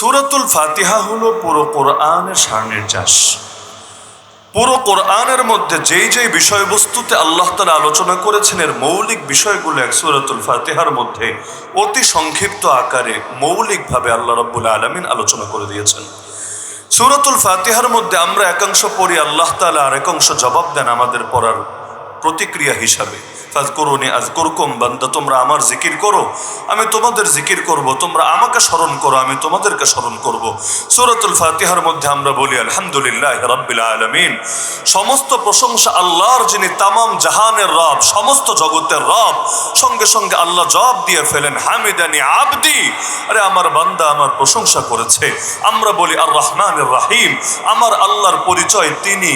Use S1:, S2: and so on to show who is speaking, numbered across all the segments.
S1: সূরাতুল ফাতিহা হলো পুরো কোরআনের সারনির্যাস। পুরো কোরআনের মধ্যে যেই যেই বিষয়বস্তুতে আল্লাহ তাআলা আলোচনা করেছেন এর মৌলিক বিষয়গুলো এক সূরাতুল ফাতিহার মধ্যে অতি সংক্ষিপ্ত আকারে মৌলিকভাবে আল্লাহ রাব্বুল আলামিন আলোচনা করে দিয়েছেন। সূরাতুল ফাতিহার মধ্যে আমরা একাংশ পড়ি, আল্লাহ তাআলা আর একাংশ জবাব দেন আমাদের পড়ার প্রতিক্রিয়া হিসাবে। ফাযকুরুনি আযকুরকুম, বান্দা তোমরা আমার জিকির করো, আমি তোমাদের জিকির করব, তোমরা আমাকে স্মরণ করো, আমি তোমাদেরকে স্মরণ করব। সূরাতুল ফাতিহার মধ্যে আমরা বলি আলহামদুলিল্লাহি রাব্বিল আলামিন, সমস্ত প্রশংসা আল্লাহর, যিনি তামাম জাহানের রব, সমস্ত জগতের রব। সঙ্গে সঙ্গে আল্লাহ জবাব দিয়ে ফেলেন হামিদানি আবদি, আরে আমার বান্দা আমার প্রশংসা করেছে। আমরা বলি আর রহমানির রহিম, আমার আল্লাহর পরিচয় তিনি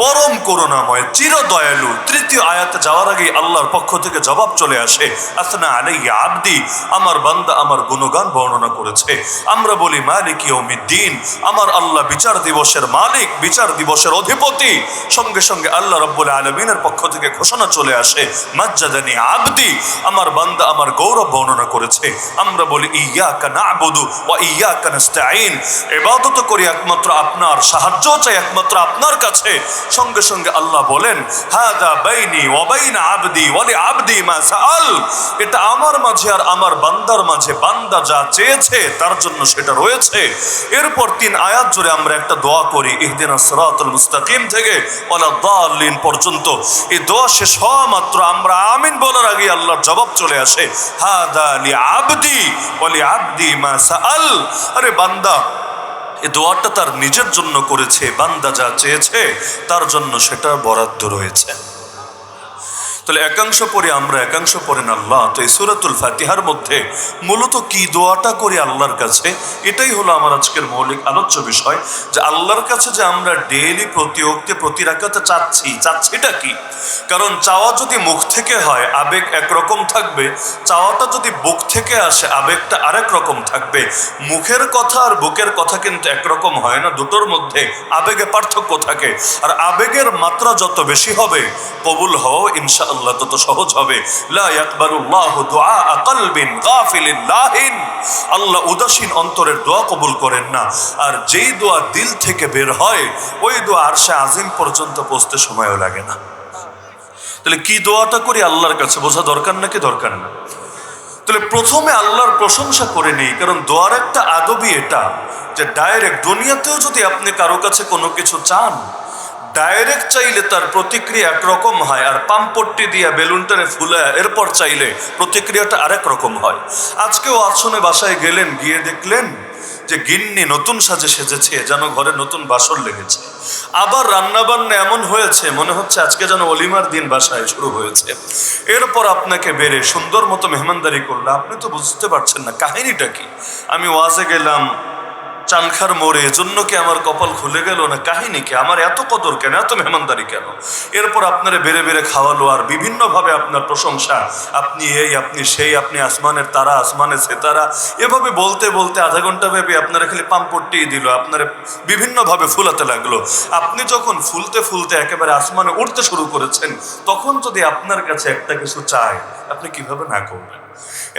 S1: পরম করুণাময়, চির দয়ালু। তৃতীয় আয়াতে যাওয়ার আগে আল্লাহর পক্ষ থেকে জবাব চলে আসে আসনা আলাইয়া আবদি, আমার বান্দা আমার গুণগান বর্ণনা করেছে। আমরা বলি মালিক ইয়াউমিদ্দিন, আমার আল্লাহ বিচার দিবসের মালিক, বিচার দিবসের অধিপতি। সঙ্গে সঙ্গে আল্লাহ রাব্বুল আলামিনের পক্ষ থেকে ঘোষণা চলে আসে মাজ্জাদানি আবদি, আমার বান্দা আমার গৌরব বর্ণনা করেছে। আমরা বলি ইয়াকা না'বুদু ওয়া ইয়াকা নাস্তাঈন, ইবাদত করি একমাত্র আপনার, সাহায্য চাই একমাত্র আপনার কাছে। সঙ্গে সঙ্গে আল্লাহ বলেন হাদা বাইনি ওয়া বাইনা আবদি ওয়া লিআবদি মা সাআল, এটা আমার মাঝে আর আমার বান্দার মাঝে, বান্দা যা চেয়েছে তার জন্য সেটা রয়েছে। এরপর 3 আয়াত জুড়ে আমরা একটা দোয়া করি ইহদিনাস সিরাতাল মুস্তাকিম থেকে ওয়ালা দাল্লিন পর্যন্ত। এই দোয়া শেষ হওয়া মাত্র আমরা আমিন বলার আগে আল্লাহর জবাব চলে আসে হাদা লিআবদি ওয়া লিআবদি মা সাআল, আরে বান্দা এই দোয়াটা তার নিজের জন্য করেছে, বান্দা যা চেয়েছে তার জন্য সেটা বরাদ্দ রয়েছে। তাহলে একাংশ পড়ি আমরা, একাংশ পড়েন আল্লাহ। তো এই সূরাতুল ফাতিহার মধ্যে মূলত কি দোয়াটা করি আল্লাহর কাছে, এটাই হলো আমার আজকের মৌলিক আলোচ্য বিষয়। যে আল্লাহর কাছে যে আমরা ডেইলি প্রতি ওয়াক্তে প্রতি রাকাতে চাচ্ছিটা কি? কারণ চাওয়া যদি মুখ থেকে হয় আবেগ একরকম থাকবে, চাওয়াটা যদি বুক থেকে আসে আবেগটা আরেক রকম থাকবে। মুখের কথা আর বুকের কথা কিন্তু একরকম হয় না, দুটোর মধ্যে আবেগে পার্থক্য থাকে। আর আবেগের মাত্রা যত বেশি হবে কবুল হও ইনশাআল্লাহ তত সহজ হবে। লা ইয়াকবালুল্লাহু দুআ কলবিন গাফিলিন লাহিন, আল্লাহ উদাসীন অন্তরের দোয়া কবুল করেন না। আর যেই দোয়া দিল থেকে বের হয় ওই দোয়া আরশে আজিম পর্যন্ত পৌঁছতে সময়ও লাগে না। তাহলে কি দোয়াটা করি আল্লাহর কাছে বোঝা দরকার নাকি দরকার না? তাহলে প্রথমে আল্লাহর প্রশংসা করে নেই, কারণ দোয়ার একটা আদবই এটা যে ডাইরেক্ট দুনিয়াতেও যদি আপনি কারো কাছে কোনো কিছু চান, ডাইরেক্ট চাইলে তার প্রতিক্রিয়া একরকম হয়, আর পাম্পট্টি দিয়া বেলুনটারে ফুলে এরপর চাইলে প্রতিক্রিয়াটা আরেক রকম হয়। আজকেও আসনে বাসায় গেলেন, গিয়ে দেখলেন যে গিন্নি নতুন সাজে সেজেছে, যেন ঘরে নতুন বাসর লেগেছে। আবার রান্নাবান্না এমন হয়েছে মনে হচ্ছে আজকে যেন অলিমার দিন বাসায় শুরু হয়েছে। এরপর আপনাকে বেড়ে সুন্দর মতো মেহমানদারি করলে আপনি তো বুঝতে পারছেন না কাহিনীটা কি। আমি ওয়াজে গেলাম চানখার মোড়ে, এজন্য কি আমার কপাল খুলে গেল, না কাহিনী কি, আমার এত কদর কেন, এত মেহমানদারি কেন? এরপর আপনারে বেড়ে বেড়ে খাওয়ালো আর বিভিন্নভাবে আপনার প্রশংসা, আপনি এই আপনি সেই, আপনি আসমানের তারা, আসমানের সেতারা, এভাবে বলতে বলতে আধা ঘন্টা ব্যাপী আপনারা খালি পাম্পট্টি দিল, আপনারা বিভিন্নভাবে ফুলাতে লাগলো। আপনি যখন ফুলতে ফুলতে একেবারে আসমানে উঠতে শুরু করেছেন, তখন যদি আপনার কাছে একটা কিছু চায় আপনি কিভাবে না করবেন?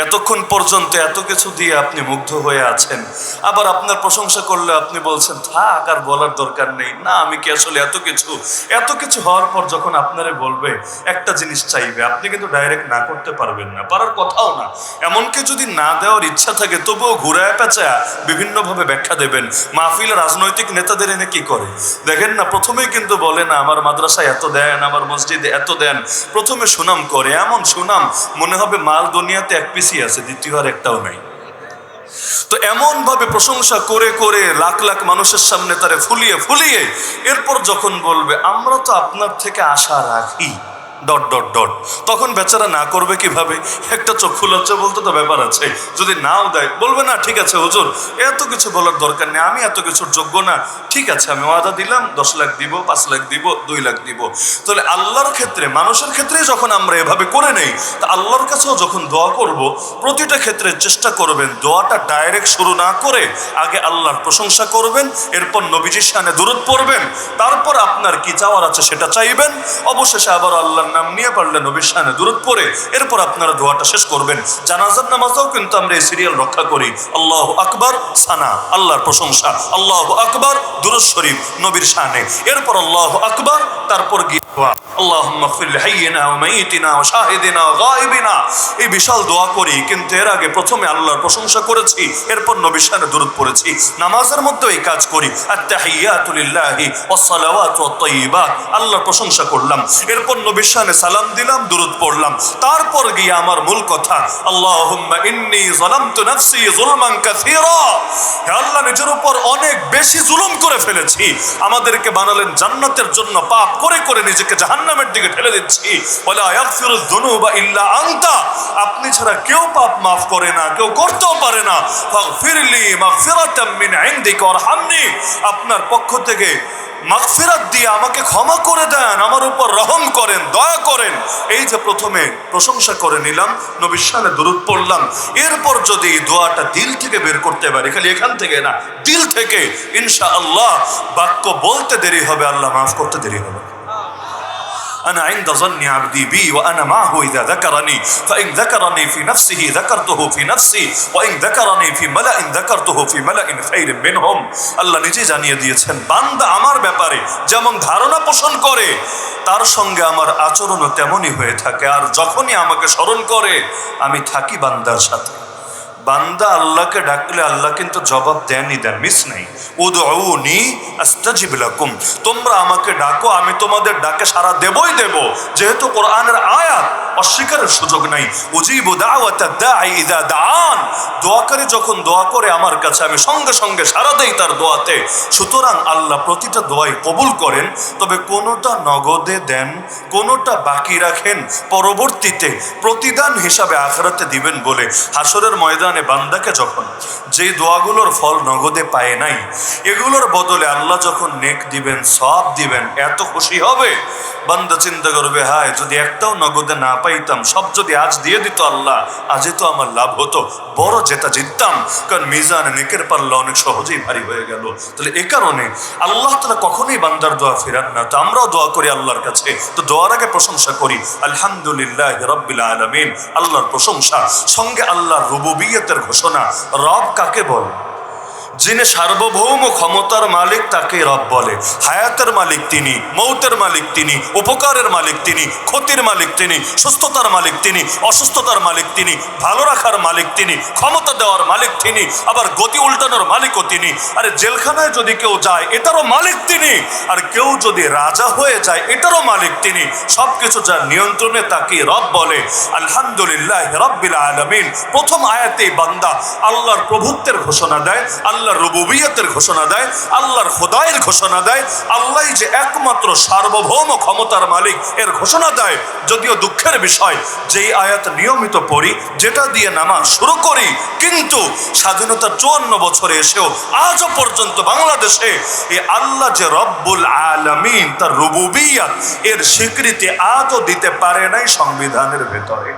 S1: এতক্ষণ পর্যন্ত এত কিছু দিয়ে আপনি মুগ্ধ হয়ে আছেন, আবার আপনার প্রশংসা করলে আপনি বলছেন থাক আর বলার দরকার নেই, না আমি কি আসলে এত কিছু হওয়ার পর যখন আপনারে বলবে একটা জিনিস চাইবে, আপনি কিন্তু ডাইরেক্ট না করতে পারবেন না, পারার কথাও না। এমনকি যদি না দেওয়ার ইচ্ছা থাকে তবুও ঘুরায় পেঁচা বিভিন্নভাবে ব্যাখ্যা দেবেন। মাহফিল রাজনৈতিক নেতাদের এনে কি করে দেখেন না, প্রথমেই কিন্তু বলে না আমার মাদ্রাসায় এত দেন, আমার মসজিদে এত দেন, প্রথমে সুনাম করে, এমন সুনাম মনে হবে মাল দুনিয়াতে এক পিসি আছে, দ্বিতীয় আর একটাও নাই। তো এমন ভাবে প্রশংসা করে করে লাখ লাখ মানুষের সামনে তারে ফুলিয়ে ফুলিয়ে এরপর যখন বলবে আমরা তো আপনার থেকে আশা রাখি ডট ডট ডট, তখন বেচারা না করবে কিভাবে? একটা চক্ষু লজ্জা বলতে তো ব্যাপার আছে। যদি নাও দেয় বলবে না ঠিক আছে হুজুর এত কিছু বলার দরকার নেই, আমি এত কিছুর যোগ্য না, ঠিক আছে আমি ওয়াদা দিলাম 10 লাখ দিব, 5 লাখ দিব, 2 লাখ দিব। তাহলে আল্লাহর ক্ষেত্রে, মানুষের ক্ষেত্রে যখন আমরা এভাবে করে নেই, তা আল্লাহর কাছেও যখন দোয়া করব প্রতিটা ক্ষেত্রে চেষ্টা করবেন দোয়াটা ডাইরেক্ট শুরু না করে আগে আল্লাহর প্রশংসা করবেন, এরপর নবীজির শানে দুরূদ পড়বেন, তারপর আপনার কি চাওয়ার আছে সেটা চাইবেন, অবশেষে আবার আল্লাহ আল্লাহর নাম নিয়ে পারলে নবীর শানে দুরূদ পড়ে এরপর আপনারা দোয়াটা শেষ করবেন। জানাজার নামাজেও কিন্তু আমরা এই সিরিয়াল রক্ষা করি, আল্লাহু আকবার সানা, আল্লাহর প্রশংসা, আল্লাহু আকবার দুরূদ শরীফ নবীর শানে, এরপর আল্লাহু আকবার, তারপর গিয়ে দোয়া আল্লাহুম্মা গফির লিহাইয়িনা ওয়া মাইয়িতিনা ওয়া শাহিদিনা ওয়া গায়িবিনা। এই বিশাল দোয়া করি, কিন্তু এর আগে প্রথমে আল্লাহর প্রশংসা করেছি, এরপর নবীর শানে দুরূদ পড়েছি। নামাজের মধ্যেও এই কাজ করি, আত-তাহিয়াতু লিল্লাহি ওয়াস সালাওয়াতু ওয়াত তাইয়্যিবাত, আল্লাহর প্রশংসা করলাম, এরপর নবীর শানে সালাম দিলাম, দুরূদ পড়লাম, তারপর গিয়ে আমার মূল কথা আল্লাহুম্মা ইন্নী যালামতু নাফসি যুলমান কাসীরা। হে আল্লাহ, নিজের উপর অনেক বেশি জুলুম করে ফেলেছি, আমাদেরকে বানালেন জান্নাতের জন্য, পাপ করে করে নিজেকে জাহান্নামের দিকে ঠেলে দিচ্ছি। ওয়ালা ইয়াগফিরুয যুনুবা ইল্লা আনতা, আপনি ছাড়া কেউ পাপ মাফ করে না, কেউ করতেও পারে না। ফাগফিরলি মাগফিরাতাম মিন ইনদিকা ওয়ারহামনি, আপনার পক্ষ থেকে মাগফিরাত দিয়ে আমাকে ক্ষমা করে দেন, আমার উপর রহম করেন, দয়া করেন। এই যে প্রথমে প্রশংসা করে নিলাম, নবীর শানে দুরূদ পড়লাম, এরপর যদি দোয়াটা দিল থেকে বের করতে পারি, খালি এখান থেকে না, দিল থেকে, ইনশাআল্লাহ বাক্য বলতে দেরি হবে, আল্লাহ মাফ করতে দেরি হবে। أنا عند ظن عبدي بي وأنا معه إذا ذكرني فإن ذكرني في نفسه ذكرته في نفسي وإن ذكرني في ملأ ذكرته في ملأ خير منهم। আল্লাহ নিজে জানিয়ে দিয়েছেন, বান্দা আমার ব্যাপারে যেমন ধারণা পোষণ করে, তার সঙ্গে আমার আচরণও তেমনই হয়ে থাকে। আর যখনই আমাকে স্মরণ করে, আমি থাকি বান্দার সাথে। বান্দা আল্লাহকে ডাকলে আল্লাহ কিন্তু জবাব দেনই দেন, মিস নাই। উদউনি আস্তাজিব লাকুম, তোমরা আমাকে ডাকো, আমি তোমাদের ডাকে সাড়া দেবই দেব। যেহেতু কোরআনের আয়াত, অস্বীকারের সুযোগ নাই। উজিবু দাওয়াতাদ দাঈ ইযা দাআন, দোয়াকারী যখন দোয়া করে আমার কাছে, আমি সঙ্গে সঙ্গে সাড়া দেই তার দোয়াতে। সুতরাং আল্লাহ প্রতিটা দোয়াই কবুল করেন, তবে কোনোটা নগদে দেন, কোনোটা বাকি রাখেন, পরবর্তীতে প্রতিদান হিসাবে আখিরাতে দিবেন বলে। হাসরের ময়দানে বান্দাকে যখন যে দোয়াগুলোর ফল নগদে পায় নাই, এগুলোর বদলে আল্লাহ যখন নেক দিবেন, সওয়াব দিবেন, এত খুশি হবে। বান্দা চিন্তা করবে, হায় যদি একটাও নগদে না পাইতাম, সব যদি আজ দিয়ে দিত আল্লাহ, আজই তো আমার লাভ হতো, বড় জেতা জিততাম। কারণ মিজানে নেকের পাল্লা অনেক সহজেই ভারী হয়ে গেল। তাহলে এ কারণে আল্লাহ তাআলা কখনোই বান্দার দোয়া ফেরান না। তো আমরাও দোয়া করি আল্লাহর কাছে, তো দোয়ার আগে প্রশংসা করি আলহামদুলিল্লাহি রাব্বিল আলামিন, আল্লাহর প্রশংসা, সঙ্গে আল্লাহর রুবুবিয়তের ঘোষণা। রব কাকে বলে? যিনি সার্বভৌম ক্ষমতার মালিক, তাকে রব বলে। হায়াতের মালিক তিনি, মৌতের মালিক তিনি, উপকারের মালিক তিনি, ক্ষতির মালিক তিনি, সুস্থতার মালিক তিনি, অসুস্থতার মালিক তিনি, ভালো রাখার মালিক তিনি, ক্ষমতা দেওয়ার মালিক তিনি, আবার গতি উল্টানোর মালিকও তিনি। আরে জেলখানায় যদি কেউ যায়, এটারও মালিক তিনি। আর কেউ যদি রাজা হয়ে যায়, এটারও মালিক তিনি। সবকিছু যার নিয়ন্ত্রণে, তাকে রব বলে। আলহামদুলিল্লাহ রাব্বিল আলামিন, প্রথম আয়াতেই বান্দা আল্লাহর প্রভুত্বের ঘোষণা দেয়, আল্লাহর রুবুবিয়তের ঘোষণা দেয়, আল্লাহর খোদায়ের ঘোষণা দেয়, আল্লাহই যে একমাত্র সার্বভৌম ক্ষমতার মালিক, এর ঘোষণা দেয়। যদিও দুঃখের বিষয়, যেই আয়াত নিয়মিত পড়ি, যেটা দিয়ে নামাজ শুরু করি, কিন্তু স্বাধীনতার 54 বছরে এসেও আজও পর্যন্ত বাংলাদেশে এই আল্লাহ যে রব্বুল আলামিন, তার রুবুবিয়ত, এর স্বীকৃতি আজও দিতে পারে নাই সংবিধানের ভেতরে।